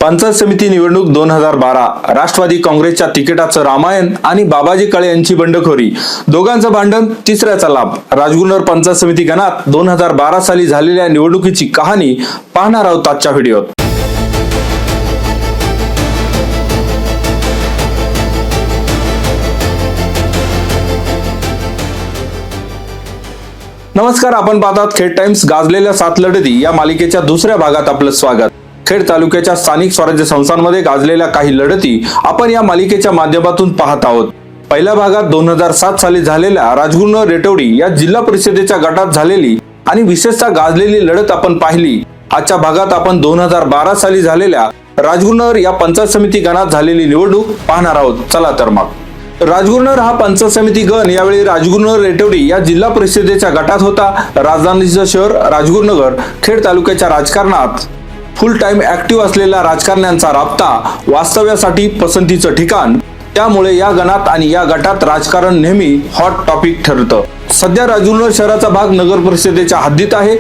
पंचायत समिती निवडणूक 2012 राष्ट्रवादी काँग्रेसच्या तिकिटाचं रामायण आणि बाबाजी काळे यांची बंडखोरी, दोघांचं भांडण, तिसऱ्याचा लाभ. राजगुन्नर पंचायत समिती गणात 2012 साली झालेल्या निवडणुकीची कहाणी पाहणार आहोत आजच्या व्हिडिओत. नमस्कार, आपण पाहतात खेड टाइम्स. गाजलेल्या 7 लढती या मालिकेच्या दुसऱ्या भागात आपलं स्वागत. खेड तालुक्याच्या स्थानिक स्वराज्य संस्थांमध्ये गाजलेल्या काही लढती आपण या मालिकेच्या माध्यमातून पाहत आहोत. पहिल्या भागात 2007 साली झालेल्या राजगुन्नर रेटवडी या जिल्हा परिषदेच्या गटात झालेली आणि विशेषतः गाजलेली लढत आपण पाहिली. आजच्या भागात आपण 2012 साली झालेल्या राजगुन्नर या पंचायत समिती गणात झालेली निवडणूक पाहणार आहोत. चला तर मग. राजगुन्नर हा पंचायत समिती गण यावेळी राजगुन्नर रेटवडी या जिल्हा परिषदेच्या गटात होता. राजधानीचं शहर राजगुरुनगर खेड तालुक्याच्या राजकारणात फुल टाइम ऍक्टिव्ह असलेल्या राजकारण्यांचा राबता, वास्तव्यासाठी पसंतीचं ठिकाण, त्यामुळे या गणात आणि या गटात राजकारण नेहमी हॉट टॉपिक ठरतं. सध्या राजगुन्नर शहराचा भाग नगर परिषदेच्या हद्दीत आहे,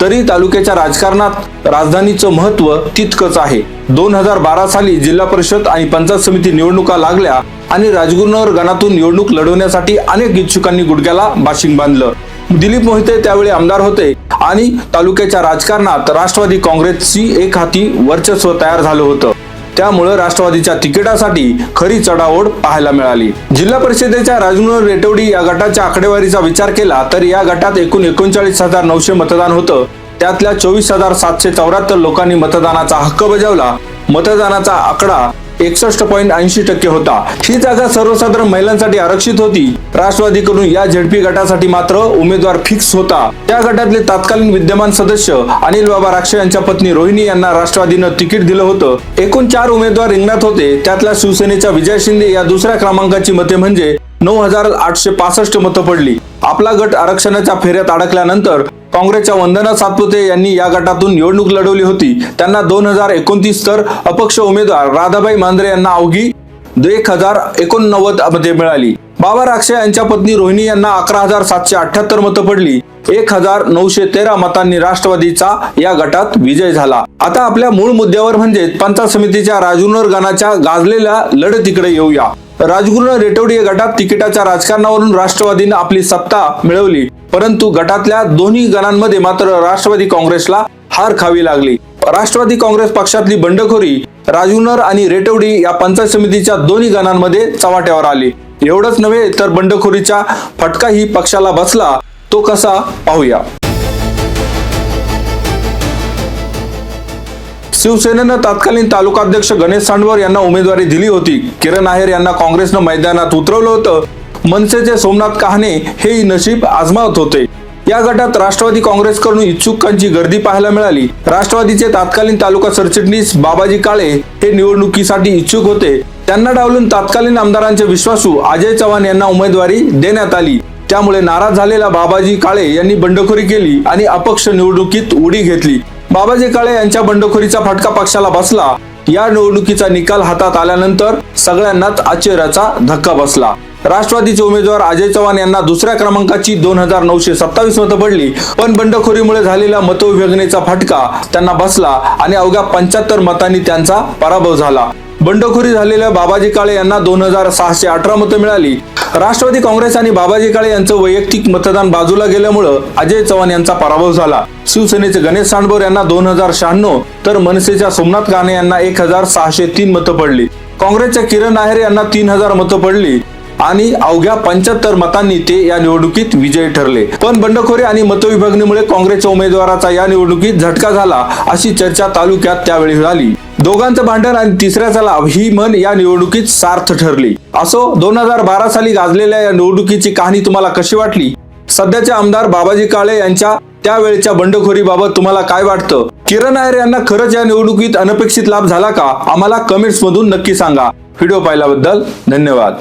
तरी तालुक्याच्या राजकारणात राजधानीचं महत्व तितकंच आहे. 2012 साली जिल्हा परिषद आणि पंचायत समिती निवडणुका लागल्या आणि राजगुन्नर गणातून निवडणूक लढवण्यासाठी अनेक इच्छुकांनी गुडघ्याला बाशिंग बांधलं. दिलीप मोहिते त्यावेळी आमदार होते आणि तालुक्याच्या राजकारणात राष्ट्रवादी काँग्रेसची एक हाती वर्चस्व तयार झालं होतं. त्यामुळे राष्ट्रवादीच्या तिकिटासाठी खरी चढाओढ पाहायला मिळाली. जिल्हा परिषदेच्या राजगुन्नर रेटवडी या गटाच्या आकडेवारीचा विचार केला तर या गटात एकूण 39,900 मतदान होतं. त्यातल्या 24,774 लोकांनी मतदानाचा हक्क बजावला. मतदानाचा आकडा 61.80% होता. ही जागा सर्वसाधारण महिलांसाठी आरक्षित होती. राष्ट्रवादीकडून या झेडपी गटासाठी मात्र उमेदवार फिक्स होता. त्या गटातले तत्कालीन विद्यमान सदस्य अनिल बाबा राक्षे यांच्या पत्नी रोहिणी यांना राष्ट्रवादीनं तिकीट दिलं होतं. एकूण 4 उमेदवार रिंगणात होते. त्यातल्या शिवसेनेच्या विजय शिंदे या दुसऱ्या क्रमांकाची मते म्हणजे 9,865 मतं पडली. आपला गट आरक्षणाच्या फेऱ्यात अडकल्यानंतर काँग्रेसच्या वंदना सातपुते यांनी या गटातून निवडणूक लढवली होती. त्यांना 2029 तर अपक्ष उमेदवार राधाबाई मांजरे यांना अवघी 1,089 मते मिळाली. बाबा राक्षे यांच्या पत्नी रोहिणी यांना 11,778 मतं पडली. 1,913 मतांनी राष्ट्रवादीचा या गटात विजय झाला. आता आपल्या मूळ मुद्द्यावर म्हणजे पंचायत समितीच्या राजगुन्नर गणाच्या गाजलेल्या लढतीकडे येऊया. राजगुन्नर रेटवडी या गटात तिकिटाच्या राजकारणावरून राष्ट्रवादीने आपली सत्ता मिळवली, परंतु गटातल्या दोन्ही गणांमध्ये मात्र राष्ट्रवादी काँग्रेसला हार खावी लागली. राष्ट्रवादी काँग्रेस पक्षातली बंडखोरी राजगुन्नर आणि रेटवडी या पंचायत समितीच्या दोन्ही गणांमध्ये चव्हाट्यावर आली. एवढंच नव्हे तर बंडखोरीचा फटकाही पक्षाला बसला. तो कसा पाहूया. शिवसेनेनं तत्कालीन तालुकाध्यक्ष गणेश सांडवर यांना उमेदवारी दिली होती. किरण आहेर यांना काँग्रेसनं मैदानात उतरवलं होतं. मनसेचे सोमनाथ कहाणे हेही नशीब आजमावत होते. या गटात राष्ट्रवादी काँग्रेसकडून इच्छुकांची गर्दी पाहायला मिळाली. राष्ट्रवादीचे तत्कालीन तालुका सरचिटणीस बाबाजी काळे हे निवडणुकीसाठी इच्छुक होते. त्यांना डावलून तत्कालीन आमदारांचे विश्वासू अजय चव्हाण यांना उमेदवारी देण्यात आली. त्यामुळे नाराज झालेल्या बाबाजी काळे यांनी बंडखोरी केली आणि अपक्ष निवडणुकीत उडी घेतली. बाबाजी काळे यांच्या बंडखोरीचा फटका पक्षाला बसला. या निवडणुकीचा निकाल हातात आल्यानंतर सगळ्यांनाच आश्चर्याचा धक्का बसला. राष्ट्रवादीचे उमेदवार अजय चव्हाण यांना दुसऱ्या क्रमांकाची 2,927 मतं पडली, पण बंडखोरीमुळे झालेल्या मतविभाजनेचा फटका त्यांना बसला आणि अवघ्या 75 मतांनी त्यांचा पराभव झाला. बंडखोरी झालेल्या बाबाजी काळे यांना 2,618 मतं मिळाली. राष्ट्रवादी काँग्रेस आणि बाबाजी काळे यांचं वैयक्तिक मतदान बाजूला गेल्यामुळं अजय चव्हाण यांचा पराभव झाला. शिवसेनेचे गणेश सांडवर यांना 2,096 तर मनसेच्या सोमनाथ कहाणे यांना 1,603 मतं पडली. काँग्रेसच्या किरण आहेर यांना 3,000 मतं पडली आणि अवघ्या 75 मतांनी ते या निवडणुकीत विजयी ठरले. पण बंडखोरी आणि मतविभागणीमुळे काँग्रेसच्या उमेदवाराचा या निवडणुकीत झटका झाला, अशी चर्चा तालुक्यात त्यावेळी झाली. दोघांचं भांडण आणि तिसऱ्याचा लाभ ही म्हण या निवडणुकीत सार्थ ठरली. असो, 2012 साली गाजलेल्या या निवडणुकीची कहाणी तुम्हाला कशी वाटली? सध्याचे आमदार बाबाजी काळे यांच्या त्यावेळच्या बंडखोरीबाबत तुम्हाला काय वाटतं? किरण आहेर यांना खरंच या निवडणुकीत अनपेक्षित लाभ झाला का? आम्हाला कमेंट्स मधून नक्की सांगा. व्हिडिओ पाहिल्याबद्दल धन्यवाद.